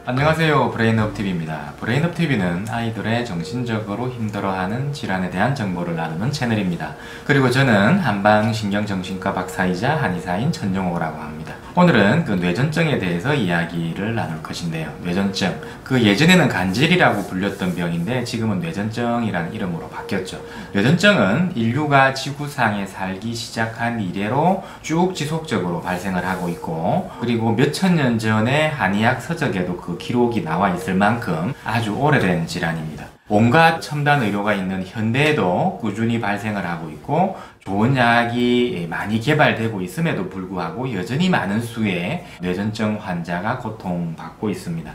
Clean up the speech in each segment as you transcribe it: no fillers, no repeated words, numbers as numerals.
안녕하세요. 브레인업TV입니다. 브레인업TV는 아이들의 정신적으로 힘들어하는 질환에 대한 정보를 나누는 채널입니다. 그리고 저는 한방신경정신과 박사이자 한의사인 전용호라고 합니다. 오늘은 그 뇌전증에 대해서 이야기를 나눌 것인데요. 뇌전증, 그 예전에는 간질이라고 불렸던 병인데 지금은 뇌전증이라는 이름으로 바뀌었죠. 뇌전증은 인류가 지구상에 살기 시작한 이래로 쭉 지속적으로 발생을 하고 있고, 그리고 몇천 년 전에 한의학 서적에도 그 기록이 나와 있을 만큼 아주 오래된 질환입니다. 온갖 첨단 의료가 있는 현대에도 꾸준히 발생을 하고 있고, 좋은 약이 많이 개발되고 있음에도 불구하고 여전히 많은 수의 뇌전증 환자가 고통받고 있습니다.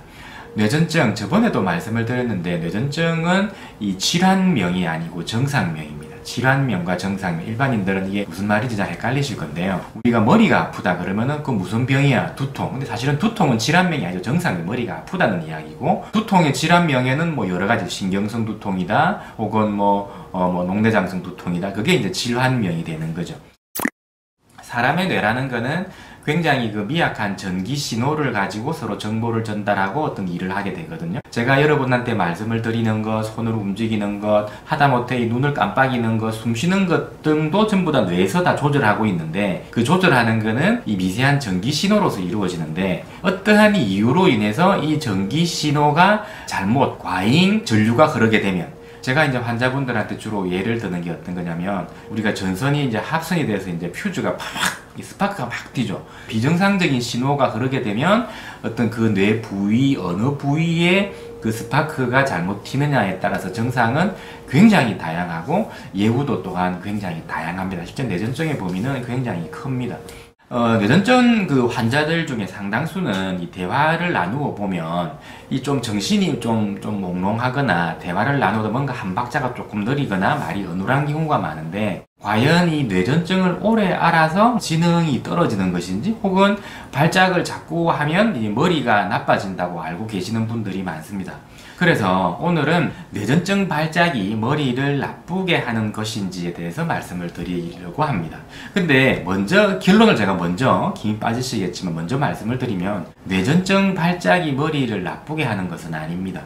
뇌전증, 저번에도 말씀을 드렸는데 뇌전증은 이 질환명이 아니고 정상명입니다. 질환명과 정상명, 일반인들은 이게 무슨 말인지 잘 헷갈리실 건데요. 우리가 머리가 아프다 그러면은 그 무슨 병이야? 두통. 근데 사실은 두통은 질환명이 아니죠. 정상명, 머리가 아프다는 이야기고, 두통의 질환명에는 뭐 여러 가지 신경성 두통이다, 혹은 녹내장성 두통이다. 그게 이제 질환명이 되는 거죠. 사람의 뇌라는 거는 굉장히 그 미약한 전기 신호를 가지고 서로 정보를 전달하고 어떤 일을 하게 되거든요. 제가 여러분한테 말씀을 드리는 것, 손으로 움직이는 것, 하다못해 눈을 깜빡이는 것, 숨 쉬는 것 등도 전부 다 뇌에서 다 조절하고 있는데, 그 조절하는 거는 이 미세한 전기 신호로서 이루어지는데, 어떠한 이유로 인해서 이 전기 신호가 잘못, 과잉 전류가 흐르게 되면, 제가 이제 환자분들한테 주로 예를 드는 게 어떤 거냐면, 우리가 전선이 이제 합선이 돼서 이제 퓨즈가 스파크가 막 뛰죠. 비정상적인 신호가 흐르게 되면 어떤 그 뇌 부위, 어느 부위에 그 스파크가 잘못 튀느냐에 따라서 증상은 굉장히 다양하고 예후도 또한 굉장히 다양합니다. 실제 뇌전증의 범위는 굉장히 큽니다. 뇌전증 그 환자들 중에 상당수는 이 대화를 나누어 보면 이 좀 정신이 좀 몽롱하거나, 대화를 나누어도 뭔가 한 박자가 조금 느리거나 말이 어눌한 경우가 많은데, 과연 이 뇌전증을 오래 알아서 지능이 떨어지는 것인지, 혹은 발작을 자꾸 하면 이 머리가 나빠진다고 알고 계시는 분들이 많습니다. 그래서 오늘은 뇌전증 발작이 머리를 나쁘게 하는 것인지에 대해서 말씀을 드리려고 합니다. 근데 먼저 결론을 제가 먼저, 김이 빠지시겠지만 먼저 말씀을 드리면, 뇌전증 발작이 머리를 나쁘게 하는 것은 아닙니다.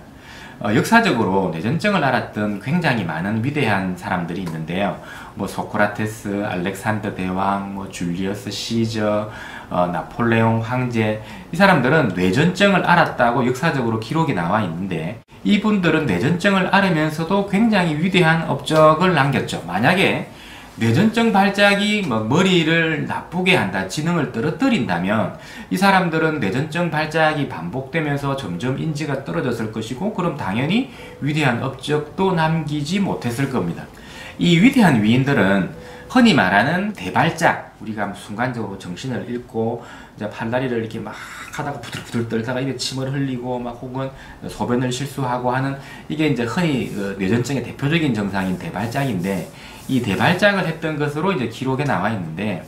역사적으로 뇌전증을 앓았던 굉장히 많은 위대한 사람들이 있는데요. 소크라테스, 알렉산더 대왕, 줄리어스 시저, 나폴레옹 황제, 이 사람들은 뇌전증을 앓았다고 역사적으로 기록이 나와 있는데, 이분들은 뇌전증을 앓으면서도 굉장히 위대한 업적을 남겼죠. 만약에 뇌전증 발작이 머리를 나쁘게 한다, 지능을 떨어뜨린다면 이 사람들은 뇌전증 발작이 반복되면서 점점 인지가 떨어졌을 것이고, 그럼 당연히 위대한 업적도 남기지 못했을 겁니다. 이 위대한 위인들은 흔히 말하는 대발작, 우리가 순간적으로 정신을 잃고 이제 팔다리를 이렇게 막 하다가 부들부들 떨다가 입에 침을 흘리고 혹은 소변을 실수하고 하는, 이게 이제 흔히 뇌전증의 대표적인 증상인 대발작인데, 이 대발작을 했던 것으로 이제 기록에 나와 있는데,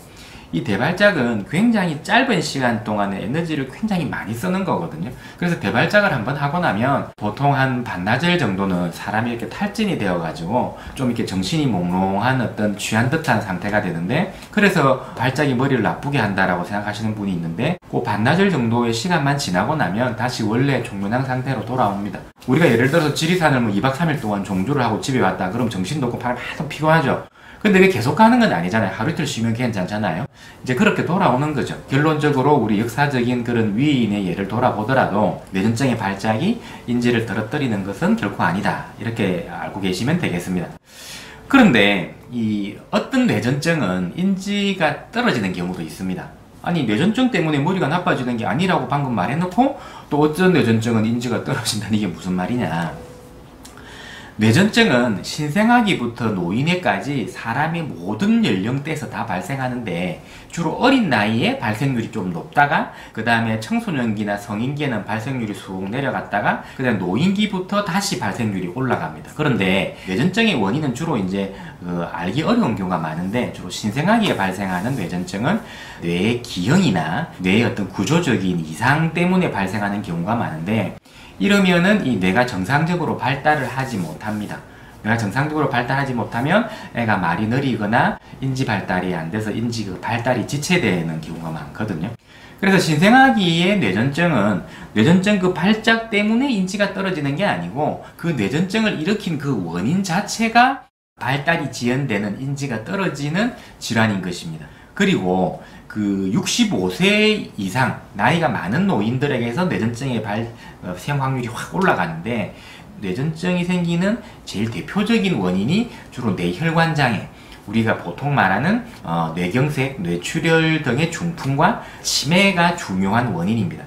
이 대발작은 굉장히 짧은 시간 동안에 에너지를 굉장히 많이 쓰는 거거든요. 그래서 대발작을 한번 하고 나면 보통 한 반나절 정도는 사람이 이렇게 탈진이 되어가지고 좀 이렇게 정신이 몽롱한 어떤 취한 듯한 상태가 되는데, 그래서 발작이 머리를 나쁘게 한다라고 생각하시는 분이 있는데, 그 반나절 정도의 시간만 지나고 나면 다시 원래 종면한 상태로 돌아옵니다. 우리가 예를 들어서 지리산을 2박 3일 동안 종주를 하고 집에 왔다 그럼 정신도 없고 팔 하도 피곤하죠. 근데 왜 계속 가는 건 아니잖아요. 하루 이틀 쉬면 괜찮잖아요. 이제 그렇게 돌아오는 거죠. 결론적으로 우리 역사적인 그런 위인의 예를 돌아보더라도 뇌전증의 발작이 인지를 떨어뜨리는 것은 결코 아니다, 이렇게 알고 계시면 되겠습니다. 그런데 이 어떤 뇌전증은 인지가 떨어지는 경우도 있습니다. 아니, 뇌전증 때문에 머리가 나빠지는 게 아니라고 방금 말해놓고 또 어떤 뇌전증은 인지가 떨어진다는, 이게 무슨 말이냐. 뇌전증은 신생아기부터 노인에까지 사람의 모든 연령대에서 다 발생하는데, 주로 어린 나이에 발생률이 좀 높다가 그 다음에 청소년기나 성인기에는 발생률이 쑥 내려갔다가 그 다음에 노인기부터 다시 발생률이 올라갑니다. 그런데 뇌전증의 원인은 주로 이제 알기 어려운 경우가 많은데, 주로 신생아기에 발생하는 뇌전증은 뇌의 기형이나 뇌의 어떤 구조적인 이상 때문에 발생하는 경우가 많은데, 이러면은 이 뇌가 정상적으로 발달을 하지 못합니다. 내가 정상적으로 발달하지 못하면 애가 말이 느리거나 인지 발달이 안 돼서 인지 그 발달이 지체되는 경우가 많거든요. 그래서 신생아기의 뇌전증은 뇌전증 그 발작 때문에 인지가 떨어지는 게 아니고 그 뇌전증을 일으킨 그 원인 자체가 발달이 지연되는 인지가 떨어지는 질환인 것입니다. 그리고 그 65세 이상 나이가 많은 노인들에게서 뇌전증의 발생 확률이 확 올라가는데 뇌전증이 생기는 제일 대표적인 원인이 주로 뇌혈관 장애, 우리가 보통 말하는 뇌경색, 뇌출혈 등의 중풍과 치매가 중요한 원인입니다.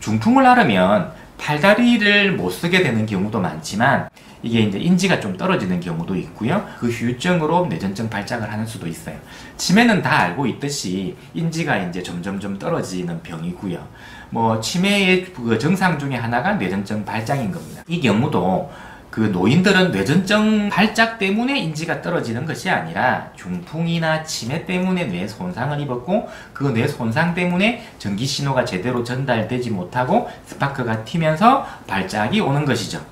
중풍을 앓으면 팔다리를 못 쓰게 되는 경우도 많지만 이게 이제 인지가 좀 떨어지는 경우도 있고요. 그 후유증으로 뇌전증 발작을 하는 수도 있어요. 치매는 다 알고 있듯이 인지가 이제 점점점 떨어지는 병이고요. 뭐 치매의 그 증상 중에 하나가 뇌전증 발작인 겁니다. 이 경우도 그 노인들은 뇌전증 발작 때문에 인지가 떨어지는 것이 아니라 중풍이나 치매 때문에 뇌 손상을 입었고 그 뇌 손상 때문에 전기 신호가 제대로 전달되지 못하고 스파크가 튀면서 발작이 오는 것이죠.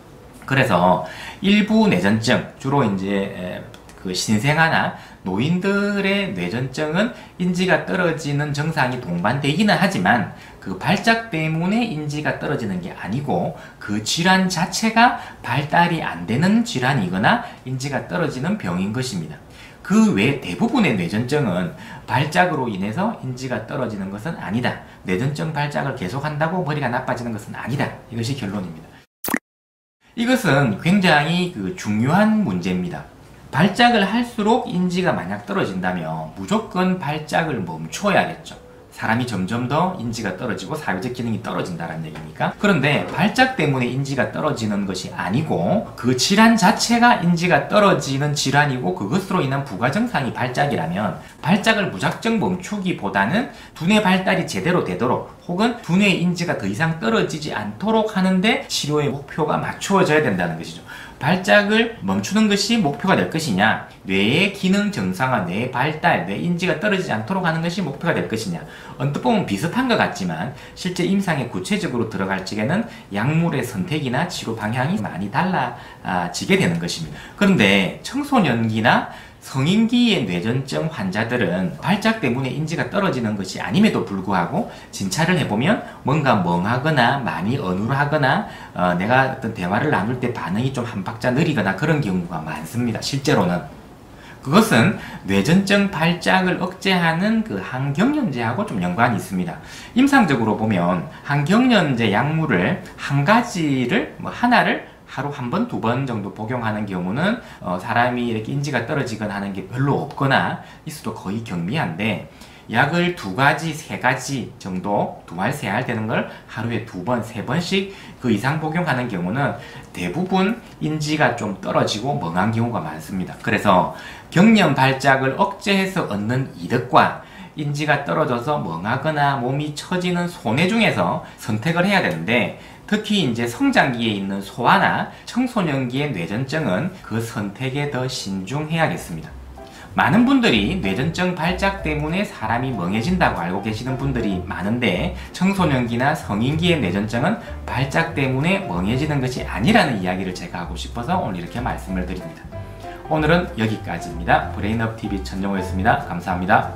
그래서 일부 뇌전증, 주로 이제 그 신생아나 노인들의 뇌전증은 인지가 떨어지는 증상이 동반되기는 하지만 그 발작 때문에 인지가 떨어지는 게 아니고 그 질환 자체가 발달이 안 되는 질환이거나 인지가 떨어지는 병인 것입니다. 그 외 대부분의 뇌전증은 발작으로 인해서 인지가 떨어지는 것은 아니다. 뇌전증 발작을 계속한다고 머리가 나빠지는 것은 아니다. 이것이 결론입니다. 이것은 굉장히 그 중요한 문제입니다. 발작을 할수록 인지가 만약 떨어진다면 무조건 발작을 멈춰야겠죠. 사람이 점점 더 인지가 떨어지고 사회적 기능이 떨어진다는 얘기니까. 그런데 발작 때문에 인지가 떨어지는 것이 아니고 그 질환 자체가 인지가 떨어지는 질환이고 그것으로 인한 부가증상이 발작이라면 발작을 무작정 멈추기보다는 두뇌 발달이 제대로 되도록 혹은 두뇌의 인지가 더 이상 떨어지지 않도록 하는데 치료의 목표가 맞추어져야 된다는 것이죠. 발작을 멈추는 것이 목표가 될 것이냐, 뇌의 기능 정상화, 뇌의 발달, 뇌 인지가 떨어지지 않도록 하는 것이 목표가 될 것이냐. 언뜻 보면 비슷한 것 같지만 실제 임상에 구체적으로 들어갈 적에는 약물의 선택이나 치료 방향이 많이 달라지게 되는 것입니다. 그런데 청소년기나 성인기의 뇌전증 환자들은 발작 때문에 인지가 떨어지는 것이 아님에도 불구하고 진찰을 해보면 뭔가 멍하거나 많이 어눌하거나 내가 어떤 대화를 나눌 때 반응이 좀 한 박자 느리거나 그런 경우가 많습니다. 실제로는. 그것은 뇌전증 발작을 억제하는 그 항경련제하고 좀 연관이 있습니다. 임상적으로 보면 항경련제 약물을 한 가지를 하나를 하루 한 번, 두 번 정도 복용하는 경우는 사람이 이렇게 인지가 떨어지거나 하는 게 별로 없거나 있어도 거의 경미한데 약을 두 가지, 세 가지 정도, 두 알, 세 알 되는 걸 하루에 두 번, 세 번씩 그 이상 복용하는 경우는 대부분 인지가 좀 떨어지고 멍한 경우가 많습니다. 그래서 경련 발작을 억제해서 얻는 이득과 인지가 떨어져서 멍하거나 몸이 처지는 손해 중에서 선택을 해야 되는데 특히 이제 성장기에 있는 소아나 청소년기의 뇌전증은 그 선택에 더 신중해야겠습니다. 많은 분들이 뇌전증 발작 때문에 사람이 멍해진다고 알고 계시는 분들이 많은데 청소년기나 성인기의 뇌전증은 발작 때문에 멍해지는 것이 아니라는 이야기를 제가 하고 싶어서 오늘 이렇게 말씀을 드립니다. 오늘은 여기까지입니다. 브레인업TV 천정호였습니다. 감사합니다.